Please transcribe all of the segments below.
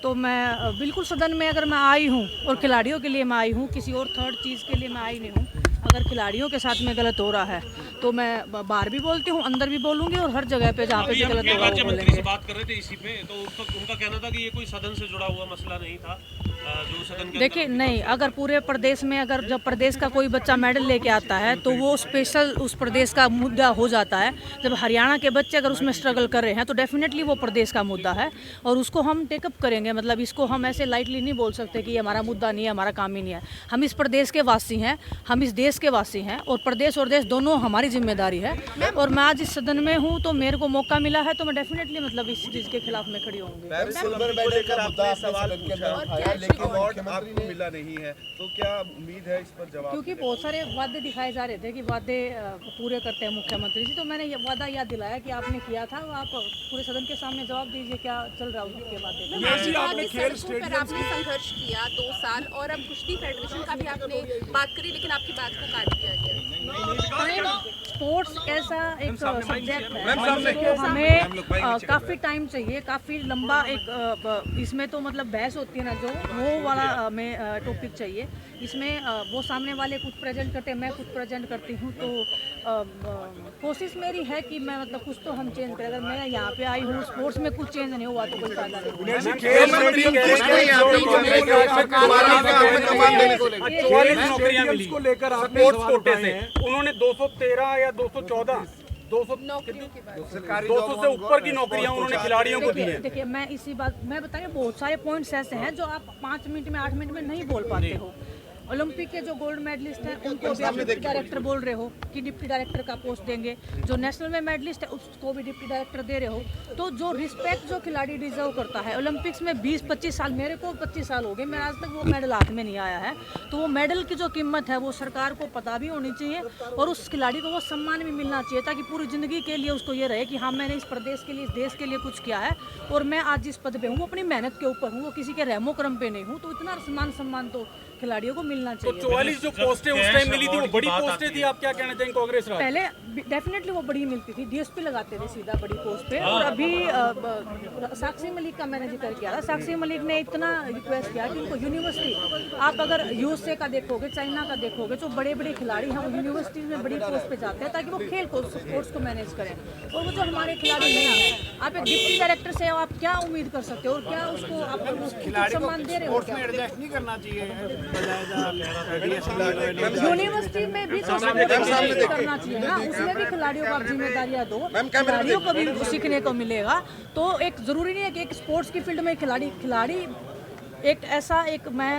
तो मैं बिल्कुल सदन में अगर मैं आई हूँ और खिलाड़ियों के लिए मैं आई हूँ, किसी और थर्ड चीज़ के लिए मैं आई नहीं हूँ। अगर खिलाड़ियों के साथ में गलत हो रहा है तो मैं बाहर भी बोलती हूँ, अंदर भी बोलूँगी और हर जगह पे जहाँ पे भी गलत होगा वो बोलेंगे। बात कर रहे थे इसी पे, तो उनका कहना था कि ये कोई सदन से जुड़ा हुआ मसला नहीं था, जो सदन के देखिए नहीं, अगर पूरे प्रदेश में अगर जब प्रदेश का कोई बच्चा मेडल लेके आता है तो वो स्पेशल उस प्रदेश का मुद्दा हो जाता है। जब हरियाणा के बच्चे अगर उसमें स्ट्रगल कर रहे हैं तो डेफिनेटली वो प्रदेश का मुद्दा है और उसको हम टेकअप करेंगे। मतलब इसको हम ऐसे लाइटली नहीं बोल सकते कि ये हमारा मुद्दा नहीं है, हमारा काम ही नहीं है। हम इस प्रदेश के वासी हैं, हम इस देश के वासी हैं और प्रदेश और देश दोनों हमारी जिम्मेदारी है। और मैं आज इस सदन में हूँ तो मेरे को मौका मिला है तो मैं डेफिनेटली मतलब इस चीज़ के खिलाफ मैं खड़ी होंगी। मिला नहीं है तो क्या उम्मीद है इस पर जवाब? क्योंकि बहुत सारे वादे दिखाए जा रहे थे कि वादे पूरे करते हैं मुख्यमंत्री जी, तो मैंने ये वादा याद दिलाया कि आपने किया था, आप पूरे सदन के सामने जवाब दीजिए क्या चल रहा है उसके वादे। आपने संघर्ष किया 2 साल और अब कुश्ती फेडरेशन का भी आपने बात करी, लेकिन आपकी बात को काट दिया गया। स्पोर्ट्स ऐसा एक सब्जेक्ट है जिसको हमें काफ़ी टाइम चाहिए, काफ़ी लंबा एक इसमें तो मतलब बहस होती है ना, जो वो वाला हमें टॉपिक चाहिए। इसमें वो सामने वाले कुछ प्रेजेंट करते हैं, मैं कुछ प्रेजेंट करती हूँ, तो कोशिश मेरी है कि मैं मतलब कुछ तो हम चेंज करें। अगर मैं यहाँ पे आई हूँ, स्पोर्ट्स में कुछ चेंज नहीं हुआ तो कोई फायदा नहीं। 44 नौकरियां मिली को लेकर स्पोर्ट्स कोटे से, उन्होंने 213 या 214 200 से ऊपर की नौकरियां उन्होंने खिलाड़ियों को दी हैं। देखिए मैं इसी बात मैं बताइए, बहुत सारे पॉइंट्स ऐसे हैं जो आप 5 मिनट में 8 मिनट में नहीं बोल पाते हो। ओलंपिक के जो गोल्ड मेडलिस्ट हैं उनको भी आप डिप्टी डायरेक्टर बोल रहे हो कि डिप्टी डायरेक्टर का पोस्ट देंगे, जो नेशनल में मेडलिस्ट है उसको भी डिप्टी डायरेक्टर दे रहे हो। तो जो रिस्पेक्ट जो खिलाड़ी डिजर्व करता है, ओलंपिक्स में 20-25 साल, मेरे को 25 साल हो गए, मेरा आज तक वो मेडल हाथ में नहीं आया है, तो वो मेडल की जो कीमत है वो सरकार को पता भी होनी चाहिए और उस खिलाड़ी को वो सम्मान भी मिलना चाहिए, ताकि पूरी ज़िंदगी के लिए उसको ये रहे कि हाँ मैंने इस प्रदेश के लिए, इस देश के लिए कुछ किया है और मैं आज जिस पद पे हूँ वो अपनी मेहनत के ऊपर हूँ, वो किसी के रहमो क्रम पे नहीं हूँ। तो इतना सम्मान तो खिलाड़ियों को मिलना चाहिए। तो 44 जो पोस्टें उस टाइम मिली थी वो बड़ी पोस्टें थी, आप क्या कहना चाहेंगे कांग्रेस राज? पहले डेफिनेटली वो बड़ी मिलती थी, डीएसपी लगाते थे सीधा बड़ी पोस्ट पे। और अभी साक्षी मलिक का मैंने जिक्र किया था, साक्षी मलिक ने इतना रिक्वेस्ट किया कि उनको यूनिवर्सिटी, आप अगर यूएसए का देखोगे, चाइना का देखोगे, जो बड़े बड़े खिलाड़ी हैं वो यूनिवर्सिटी में बड़ी पोस्ट पे जाते हैं ताकि वो खेल को, स्पोर्ट्स को मैनेज करें। और वो जो हमारे खिलाड़ी नहीं हैं, आप एक डिप्टी डायरेक्टर से आप क्या उम्मीद कर सकते हो और क्या उसको आप सम्मान दे रहे हो? एडजस्ट नहीं करना चाहिए यूनिवर्सिटी में भी तो करना चाहिए ना, उसमें भी खिलाड़ियों को आप जिम्मेदारियां दो, खिलाड़ियों को भी सीखने को मिलेगा। तो एक जरूरी नहीं है कि एक स्पोर्ट्स की फील्ड में खिलाड़ी एक ऐसा एक मैं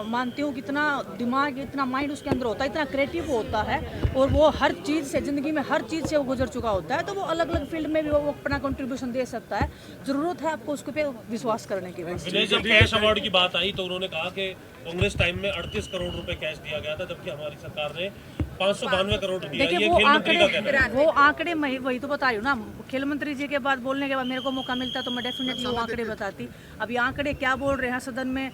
मानती हूँ कि इतना दिमाग, इतना माइंड उसके अंदर होता है, इतना क्रिएटिव होता है और वो हर चीज़ से, ज़िंदगी में हर चीज़ से वो गुजर चुका होता है, तो वो अलग अलग फील्ड में भी वो अपना कंट्रीब्यूशन दे सकता है। ज़रूरत है आपको उसके पे विश्वास करने की। जब कैश अवार्ड की बात आई तो उन्होंने कहा कि कांग्रेस टाइम में 38 करोड़ रुपए कैश दिया गया था, जबकि हमारी सरकार ने 592 करोड़ दिया। देखिए वो आंकड़े मैं वही तो बता रही हूँ ना, खेल मंत्री जी के बाद बोलने के बाद मेरे को मौका मिलता तो मैं डेफिनेटली वो आंकड़े बताती। अब ये आंकड़े क्या बोल रहे हैं, सदन में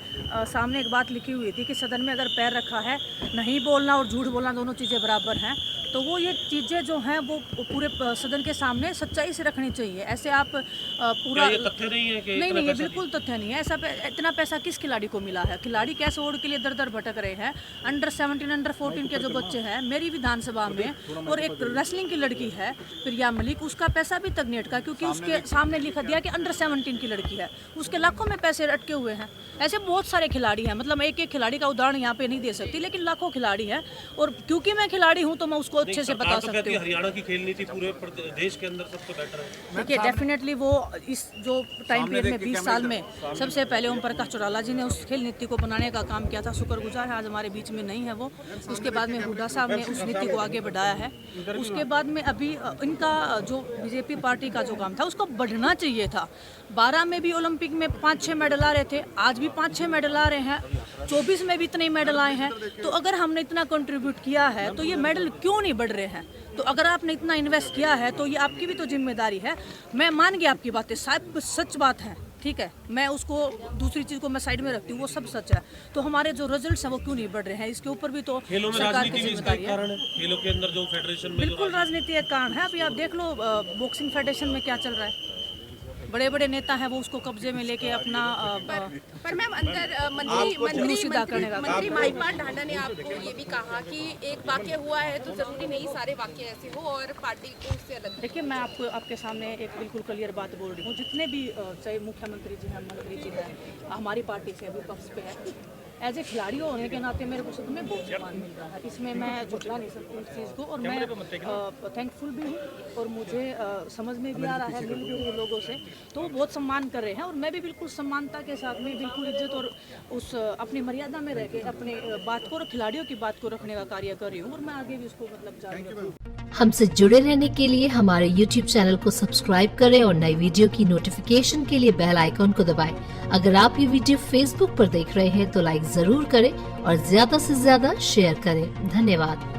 सामने एक बात लिखी हुई थी कि सदन में अगर पैर रखा है, नहीं बोलना और झूठ बोलना दोनों चीज़ें बराबर हैं, तो वो ये चीज़ें जो हैं वो पूरे सदन के सामने सच्चाई से रखनी चाहिए। ऐसे आप पूरा तथ्य नहीं है कि नहीं, ये बिल्कुल तथ्य नहीं है। ऐसा इतना पैसा किस खिलाड़ी को मिला है? खिलाड़ी कैश अवार्ड के लिए दर दर भटक रहे हैं। अंडर 17, अंडर 14 के जो बच्चे हैं मेरी विधानसभा में, और एक रेसलिंग की लड़की है प्रिया मलिक, उसका पैसा भी तक नहीं अटका क्योंकि उसके सामने लिखा दिया कि अंडर 17 की लड़की है, उसके लाखों में पैसे अटके हुए हैं। ऐसे बहुत सारे खिलाड़ी हैं, मतलब एक एक खिलाड़ी का उदाहरण यहाँ पे नहीं दे सकती, लेकिन लाखों खिलाड़ी हैं और क्योंकि मैं खिलाड़ी हूँ तो मैं उसको अच्छे से बता सकती हूँ। हरियाणा की खेल नीति पूरे देश के अंदर सबसे बेटर है। देखिए डेफिनेटली वो इस जो टाइम पीरियड में 20 साल में सबसे पहले ओम प्रकाश चौटाला जी ने उस खेल नीति को बनाने का काम किया था, शुक्रगुजार है, आज हमारे बीच में नहीं है वो। उसके बाद में हुड्डा साहब ने उस नीति को आगे बढ़ाया है। उसके बाद में अभी इनका जो बीजेपी पार्टी का जो काम था उसको बढ़ना चाहिए था। 12 में भी ओलंपिक में 5-6 मेडल आ रहे थे, आज भी 5-6 मेडल आ रहे हैं, 24 में भी इतने ही मेडल आए हैं। तो अगर हमने इतना कंट्रीब्यूट किया है तो ये मेडल क्यों नहीं बढ़ रहे हैं? तो अगर आपने इतना इन्वेस्ट किया है तो ये आपकी भी तो जिम्मेदारी है। मैं मान गया आपकी बातें, शायद सच बात है, ठीक है, मैं उसको दूसरी चीज़ को मैं साइड में रखती हूँ, वो सब सच है। तो हमारे जो रिजल्ट्स हैं वो क्यों नहीं बढ़ रहे हैं, इसके ऊपर भी तो सरकार की जिम्मेदारी है। खेलों के अंदर जो फेडरेशन में बिल्कुल राजनीति एक कारण है। अभी आप देख लो बॉक्सिंग फेडरेशन में क्या चल रहा है। बड़े बड़े नेता हैं वो उसको कब्जे में लेके अपना पर मैम अंदर मंत्री महिपाल ढांडा ने आपको ये भी कहा कि एक वाक्य हुआ है तो जरूरी नहीं सारे वाक्य ऐसे हो और पार्टी को उससे अलग। देखिए, मैं आपको आपके सामने एक बिल्कुल क्लियर बात बोल रही हूँ। जितने भी चाहे मुख्यमंत्री जी हैं, मंत्री जी हैं, हमारी पार्टी से विपक्ष पे है, एज ए खिलाड़ी होने के नाते मेरे को सच में बहुत सम्मान मिल रहा है। इसमें मैं झुठला नहीं सकती इस चीज़ को, और मैं थैंकफुल भी हूँ और मुझे समझ में भी आ रहा है, मिल भी रही लोगों से, तो वो बहुत सम्मान कर रहे हैं। और मैं भी बिल्कुल सम्मानता के साथ में बिल्कुल इज्जत और उस अपनी मर्यादा में रह के अपने बात को और खिलाड़ियों की बात को रखने का कार्य कर रही हूँ, और मैं आगे भी उसको मतलब जारी रखूँ। हमसे जुड़े रहने के लिए हमारे YouTube चैनल को सब्सक्राइब करें और नई वीडियो की नोटिफिकेशन के लिए बेल आइकॉन को दबाएं। अगर आप ये वीडियो Facebook पर देख रहे हैं तो लाइक जरूर करें और ज्यादा से ज्यादा शेयर करें। धन्यवाद।